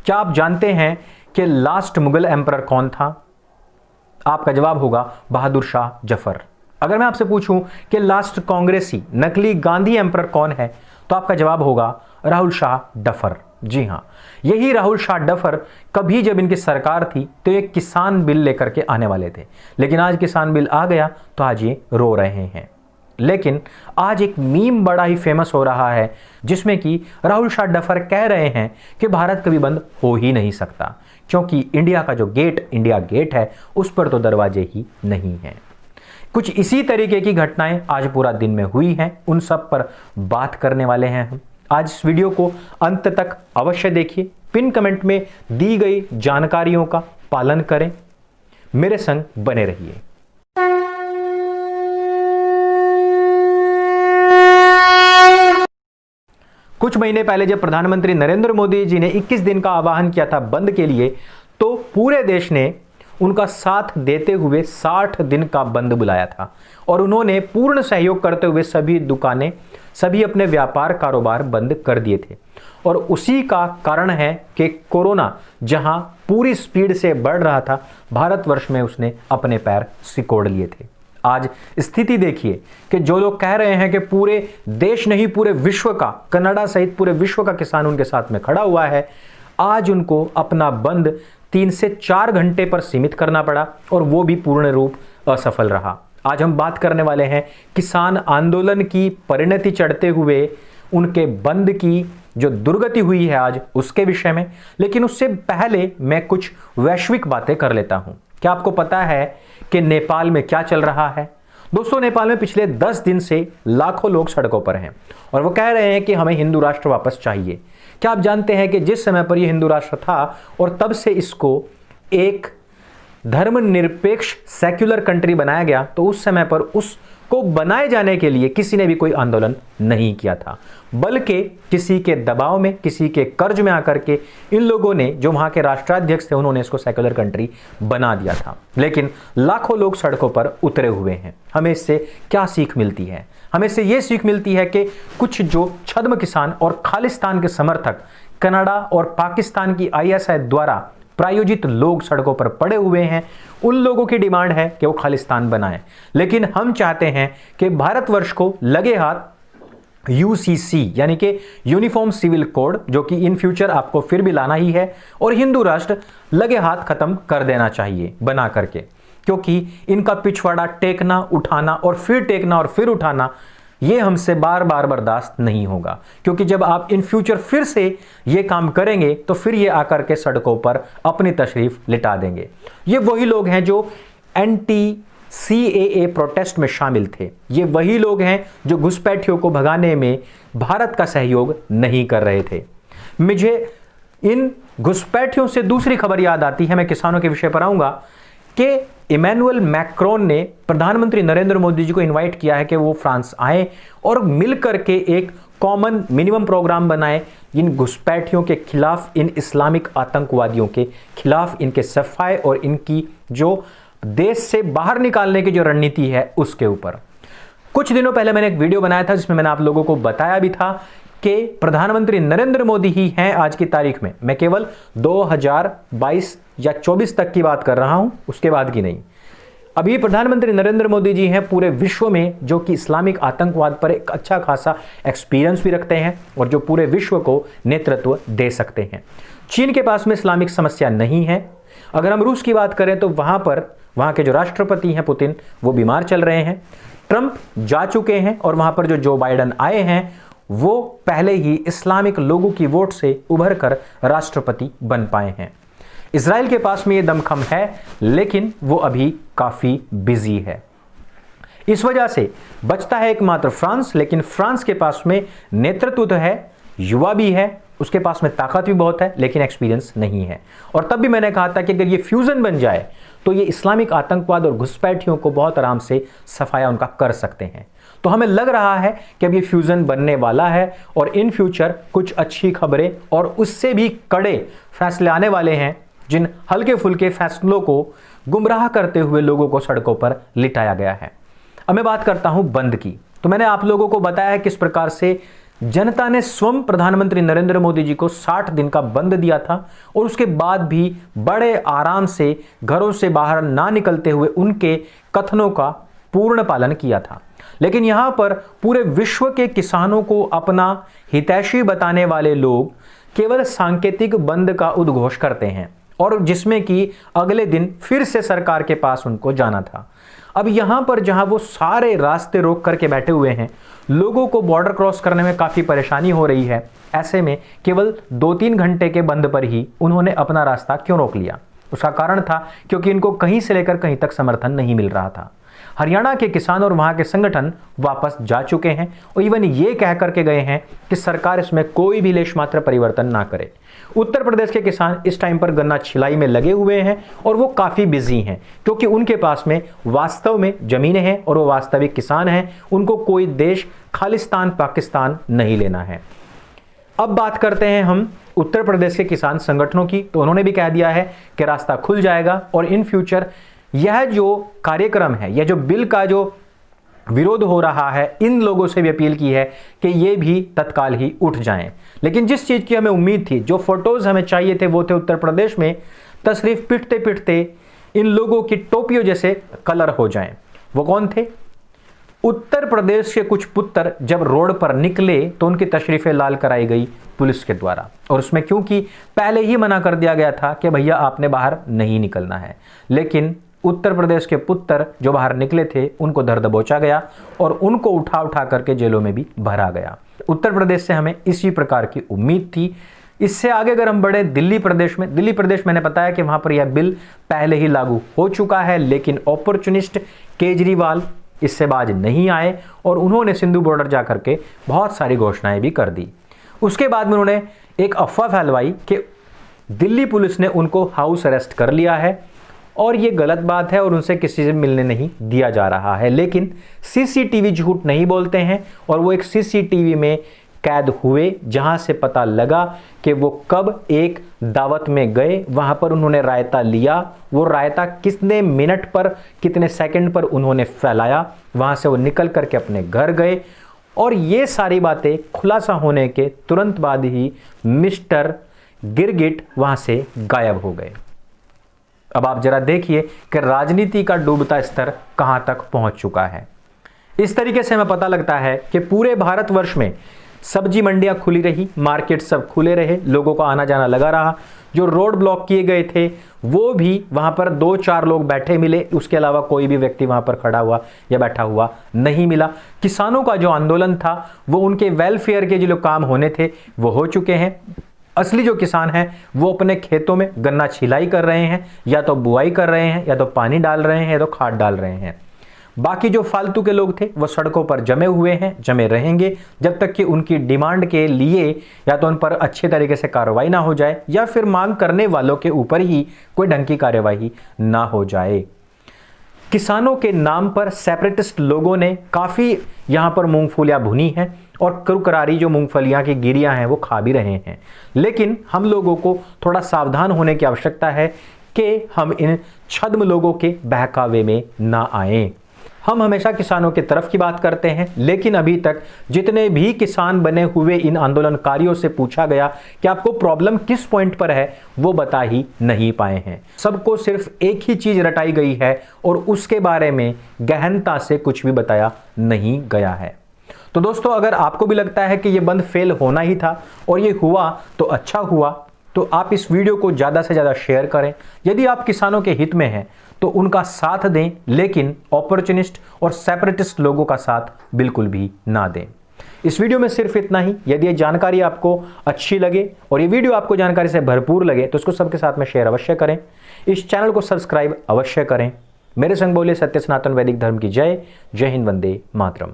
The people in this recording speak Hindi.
क्या आप जानते हैं कि लास्ट मुगल एम्परर कौन था? आपका जवाब होगा बहादुर शाह जफर। अगर मैं आपसे पूछूं कि लास्ट कांग्रेसी नकली गांधी एम्परर कौन है, तो आपका जवाब होगा राहुल शाह डफर। जी हां, यही राहुल शाह डफर कभी जब इनकी सरकार थी तो एक किसान बिल लेकर के आने वाले थे, लेकिन आज किसान बिल आ गया तो आज ये रो रहे हैं। लेकिन आज एक मीम बड़ा ही फेमस हो रहा है जिसमें कि राहुल शाह डफर कह रहे हैं कि भारत कभी बंद हो ही नहीं सकता, क्योंकि इंडिया का जो गेट, इंडिया गेट है, उस पर तो दरवाजे ही नहीं हैं। कुछ इसी तरीके की घटनाएं आज पूरा दिन में हुई हैं, उन सब पर बात करने वाले हैं हम। आज इस वीडियो को अंत तक अवश्य देखिए, पिन कमेंट में दी गई जानकारियों का पालन करें, मेरे संग बने रहिए। कुछ महीने पहले जब प्रधानमंत्री नरेंद्र मोदी जी ने 21 दिन का आह्वान किया था बंद के लिए, तो पूरे देश ने उनका साथ देते हुए 60 दिन का बंद बुलाया था और उन्होंने पूर्ण सहयोग करते हुए सभी दुकानें, सभी अपने व्यापार कारोबार बंद कर दिए थे। और उसी का कारण है कि कोरोना जहां पूरी स्पीड से बढ़ रहा था, भारतवर्ष में उसने अपने पैर सिकोड़ लिए थे। आज स्थिति देखिए कि जो लोग कह रहे हैं कि पूरे देश नहीं पूरे विश्व का, कनाडा सहित पूरे विश्व का किसान उनके साथ में खड़ा हुआ है, आज उनको अपना बंद 3 से 4 घंटे पर सीमित करना पड़ा और वो भी पूर्ण रूप असफल रहा। आज हम बात करने वाले हैं किसान आंदोलन की परिणति चढ़ते हुए उनके बंद की जो दुर्गति हुई है आज उसके विषय में। लेकिन उससे पहले मैं कुछ वैश्विक बातें कर लेता हूं। क्या आपको पता है कि नेपाल में क्या चल रहा है? दोस्तों, नेपाल में पिछले 10 दिन से लाखों लोग सड़कों पर हैं और वो कह रहे हैं कि हमें हिंदू राष्ट्र वापस चाहिए। क्या आप जानते हैं कि जिस समय पर यह हिंदू राष्ट्र था और तब से इसको एक धर्मनिरपेक्ष सेक्युलर कंट्री बनाया गया, तो उस समय पर उसको बनाए जाने के लिए किसी ने भी कोई आंदोलन नहीं किया था, बल्कि किसी के दबाव में, किसी के कर्ज में आकर के इन लोगों ने, जो वहां के राष्ट्राध्यक्ष थे, उन्होंने इसको सेक्युलर कंट्री बना दिया था। लेकिन लाखों लोग सड़कों पर उतरे हुए हैं। हमें इससे क्या सीख मिलती है? हमें इससे यह सीख मिलती है कि कुछ जो छद्म किसान और खालिस्तान के समर्थक कनाडा और पाकिस्तान की ISI द्वारा प्रायोजित लोग सड़कों पर पड़े हुए हैं, उन लोगों की डिमांड है कि वो खालिस्तान बनाएं। लेकिन हम चाहते हैं कि भारतवर्ष को लगे हाथ UCC यानी कि यूनिफॉर्म सिविल कोड, जो कि इन फ्यूचर आपको फिर भी लाना ही है, और हिंदू राष्ट्र लगे हाथ खत्म कर देना चाहिए बना करके, क्योंकि इनका पिछवाड़ा टेकना, उठाना और फिर टेकना और फिर उठाना, ये हमसे बार बार बर्दाश्त नहीं होगा। क्योंकि जब आप इन फ्यूचर फिर से ये काम करेंगे तो फिर ये आकर के सड़कों पर अपनी तशरीफ लिटा देंगे। ये वही लोग हैं जो anti-CAA प्रोटेस्ट में शामिल थे। ये वही लोग हैं जो घुसपैठियों को भगाने में भारत का सहयोग नहीं कर रहे थे। मुझे इन घुसपैठियों से दूसरी खबर याद आती है, मैं किसानों के विषय पर आऊंगा, कि इमैनुअल मैक्रोन ने प्रधानमंत्री नरेंद्र मोदी जी को इनवाइट किया है कि वो फ्रांस आए और मिलकर के एक कॉमन मिनिमम प्रोग्राम बनाए इन घुसपैठियों के खिलाफ, इन इस्लामिक आतंकवादियों के खिलाफ, इनके सफाए और इनकी जो देश से बाहर निकालने की जो रणनीति है उसके ऊपर। कुछ दिनों पहले मैंने एक वीडियो बनाया था जिसमें मैंने आप लोगों को बताया भी था कि प्रधानमंत्री नरेंद्र मोदी ही हैं आज की तारीख में। मैं केवल 2022 या 24 तक की बात कर रहा हूं, उसके बाद की नहीं। अभी प्रधानमंत्री नरेंद्र मोदी जी हैं पूरे विश्व में जो कि इस्लामिक आतंकवाद पर एक अच्छा खासा एक्सपीरियंस भी रखते हैं और जो पूरे विश्व को नेतृत्व दे सकते हैं। चीन के पास में इस्लामिक समस्या नहीं है। अगर हम रूस की बात करें तो वहां के जो राष्ट्रपति हैं पुतिन, वो बीमार चल रहे हैं। ट्रंप जा चुके हैं और वहां पर जो बाइडेन आए हैं वो पहले ही इस्लामिक लोगों की वोट से उभर कर राष्ट्रपति बन पाए हैं। इजराइल के पास में ये दमखम है, लेकिन वो अभी काफी बिजी है। इस वजह से बचता है एकमात्र फ्रांस, लेकिन फ्रांस के पास में नेतृत्व तो है, युवा भी है, उसके पास में ताकत भी बहुत है, लेकिन एक्सपीरियंस नहीं है। और तब भी मैंने कहा था कि अगर ये फ्यूजन बन जाए तो ये इस्लामिक आतंकवाद और घुसपैठियों को बहुत आराम से सफाया उनका कर सकते हैं। तो हमें लग रहा है कि अब ये फ्यूजन बनने वाला है और इन फ्यूचर कुछ अच्छी खबरें और उससे भी कड़े फैसले आने वाले हैं, जिन हल्के फुल्के फैसलों को गुमराह करते हुए लोगों को सड़कों पर लिटाया गया है। अब मैं बात करता हूं बंद की। तो मैंने आप लोगों को बताया किस प्रकार से जनता ने स्वयं प्रधानमंत्री नरेंद्र मोदी जी को 60 दिन का बंद दिया था और उसके बाद भी बड़े आराम से घरों से बाहर ना निकलते हुए उनके कथनों का पूर्ण पालन किया था। लेकिन यहां पर पूरे विश्व के किसानों को अपना हितैषी बताने वाले लोग केवल सांकेतिक बंद का उद्घोष करते हैं, और जिसमें कि अगले दिन फिर से सरकार के पास उनको जाना था। अब यहां पर जहां वो सारे रास्ते रोक करके बैठे हुए हैं, लोगों को बॉर्डर क्रॉस करने में काफ़ी परेशानी हो रही है, ऐसे में केवल 2-3 घंटे के बंद पर ही उन्होंने अपना रास्ता क्यों रोक लिया? उसका कारण था क्योंकि इनको कहीं से लेकर कहीं तक समर्थन नहीं मिल रहा था। हरियाणा के किसान और वहां के संगठन वापस जा चुके हैं और इवन ये कह करके गए हैं कि सरकार इसमें कोई भी लेश मात्र परिवर्तन ना करे। उत्तर प्रदेश के किसान इस टाइम पर गन्ना छिलाई में लगे हुए हैं और वो काफ़ी बिजी हैं, क्योंकि उनके पास में वास्तव में ज़मीनें हैं और वो वास्तविक किसान हैं। उनको कोई देश खालिस्तान पाकिस्तान नहीं लेना है। अब बात करते हैं हम उत्तर प्रदेश के किसान संगठनों की, तो उन्होंने भी कह दिया है कि रास्ता खुल जाएगा और इन फ्यूचर यह जो कार्यक्रम है, यह जो बिल का जो विरोध हो रहा है, इन लोगों से भी अपील की है कि ये भी तत्काल ही उठ जाएं। लेकिन जिस चीज़ की हमें उम्मीद थी, जो फोटोज़ हमें चाहिए थे, वो थे उत्तर प्रदेश में तशरीफ पिटते पिटते इन लोगों की टोपियों जैसे कलर हो जाएं। वो कौन थे? उत्तर प्रदेश के कुछ पुत्र जब रोड पर निकले तो उनकी तशरीफ़ें लाल कराई गई पुलिस के द्वारा, और उसमें क्योंकि पहले ही मना कर दिया गया था कि भैया आपने बाहर नहीं निकलना है, लेकिन उत्तर प्रदेश के पुत्र जो बाहर निकले थे उनको दर दबोचा गया और उनको उठा उठा करके जेलों में भी भरा गया। उत्तर प्रदेश से हमें इसी प्रकार की उम्मीद थी। इससे आगे अगर हम बढ़े दिल्ली प्रदेश में, दिल्ली प्रदेश मैंने बताया कि वहां पर यह बिल पहले ही लागू हो चुका है, लेकिन अपॉर्चुनिस्ट केजरीवाल इससे बाज नहीं आए और उन्होंने सिंधु बॉर्डर जाकर के बहुत सारी घोषणाएं भी कर दी। उसके बाद में उन्होंने एक अफवाह फैलवाई कि दिल्ली पुलिस ने उनको हाउस अरेस्ट कर लिया है और ये गलत बात है और उनसे किसी से मिलने नहीं दिया जा रहा है। लेकिन सीसीटीवी झूठ नहीं बोलते हैं और वो एक सीसीटीवी में कैद हुए, जहां से पता लगा कि वो कब एक दावत में गए, वहां पर उन्होंने रायता लिया, वो रायता कितने मिनट पर कितने सेकंड पर उन्होंने फैलाया, वहां से वो निकल करके अपने घर गए, और ये सारी बातें खुलासा होने के तुरंत बाद ही मिस्टर गिरगिट वहां से गायब हो गए। अब आप जरा देखिए कि राजनीति का डूबता स्तर कहां तक पहुंच चुका है। इस तरीके से हमें पता लगता है कि पूरे भारतवर्ष में सब्जी मंडियां खुली रही, मार्केट सब खुले रहे, लोगों का आना जाना लगा रहा। जो रोड ब्लॉक किए गए थे वो भी वहां पर 2-4 लोग बैठे मिले, उसके अलावा कोई भी व्यक्ति वहां पर खड़ा हुआ या बैठा हुआ नहीं मिला। किसानों का जो आंदोलन था वो उनके वेलफेयर के जो काम होने थे वो हो चुके हैं। असली जो किसान हैं वो अपने खेतों में गन्ना छिलाई कर रहे हैं, या तो बुआई कर रहे हैं, या तो पानी डाल रहे हैं, या तो खाद डाल रहे हैं। बाकी जो फालतू के लोग थे वो सड़कों पर जमे हुए हैं, जमे रहेंगे जब तक कि उनकी डिमांड के लिए या तो उन पर अच्छे तरीके से कार्रवाई ना हो जाए, या फिर मांग करने वालों के ऊपर ही कोई ढंग की कार्यवाही ना हो जाए। किसानों के नाम पर सेपरेटिस्ट लोगों ने काफ़ी यहाँ पर मूंगफलियाँ भुनी हैं और कुरकुरारी जो मूंगफलियाँ की गिरियाँ हैं वो खा भी रहे हैं। लेकिन हम लोगों को थोड़ा सावधान होने की आवश्यकता है कि हम इन छद्म लोगों के बहकावे में ना आएं। हम हमेशा किसानों के तरफ की बात करते हैं, लेकिन अभी तक जितने भी किसान बने हुए इन आंदोलनकारियों से पूछा गया कि आपको प्रॉब्लम किस पॉइंट पर है, वो बता ही नहीं पाए हैं। सबको सिर्फ एक ही चीज रटाई गई है और उसके बारे में गहनता से कुछ भी बताया नहीं गया है। तो दोस्तों, अगर आपको भी लगता है कि ये बंद फेल होना ही था और ये हुआ तो अच्छा हुआ, तो आप इस वीडियो को ज़्यादा से ज़्यादा शेयर करें। यदि आप किसानों के हित में हैं तो उनका साथ दें, लेकिन अपॉर्चुनिस्ट और सेपरेटिस्ट लोगों का साथ बिल्कुल भी ना दें। इस वीडियो में सिर्फ इतना ही। यदि ये जानकारी आपको अच्छी लगे और ये वीडियो आपको जानकारी से भरपूर लगे तो इसको सबके साथ में शेयर अवश्य करें। इस चैनल को सब्सक्राइब अवश्य करें। मेरे संग बोले सत्य सनातन वैदिक धर्म की जय। जय हिंद, वंदे मातरम।